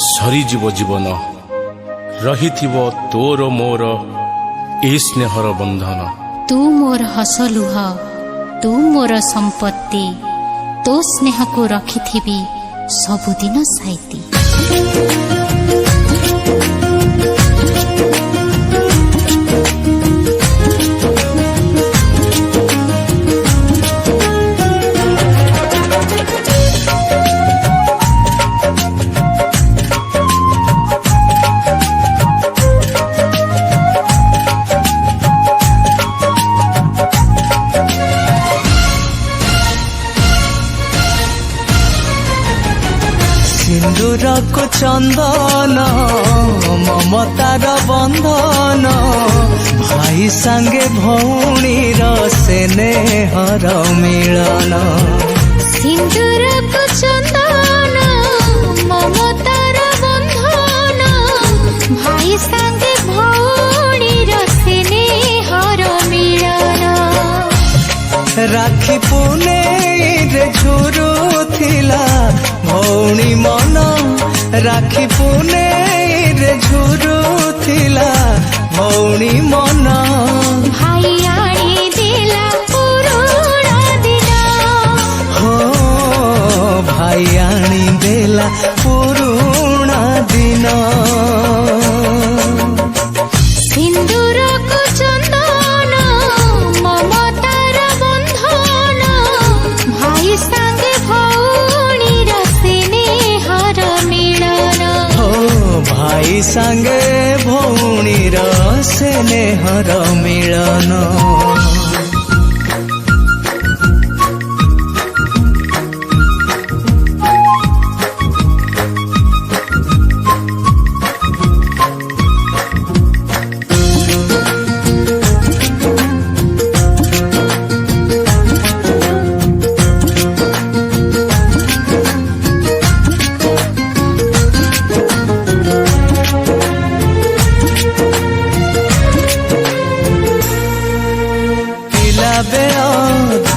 सरीजीव जीवन रहिथिबो तोर मोर ए स्नेहर बंधन। तू मोर हस लुह तू मोर संपत्ति तो स्नेह को रखिथिबी सबुदिन साइती। सिंदूर को चंदन ममतार बंधन भाई संगे भौणी स्नेहर मिलन। सिंदूर को चंदन ममतार बंधन भाई संगे भौणी स्नेहर मिलन। राखी पुनेरे झुरुथिला भौणी मन राखी पुनेरे झुरुथिला भौणी मन। भाई आनी देला पुरुणा दिन हो भाई आनी देला पुरुणा दिन। सिंदूर को चंदन ममतार बंधन भाई संगे भौणी स्नेहर मिलन। हो भाई संगे भौणीर स्नेहर मिलन।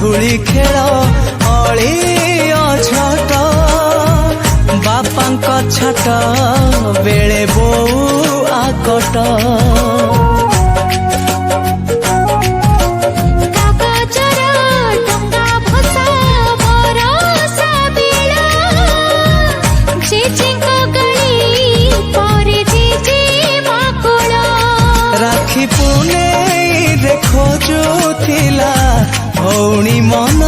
धूली खेल अली छट बापांक छट बेले बोऊ आकट। राखी पुनेरे खोजुथिला भौणी मन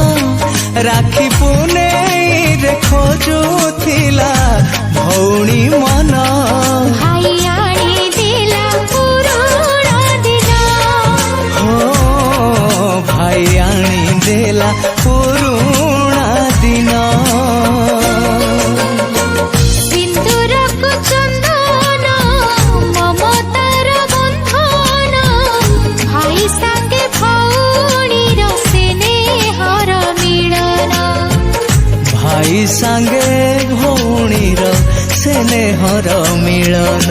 राखी पुनेरे खोजुथिला भौणी मन। भाई आनी देला पुरुणा दिन हो भाई आनी देला पुरुणा दिन। सिंदूर को चंदन ममतार बंधन भाई संगे भौणी स्नेहर मिलन। भाई संगे भौणीर स्नेहर मिलन।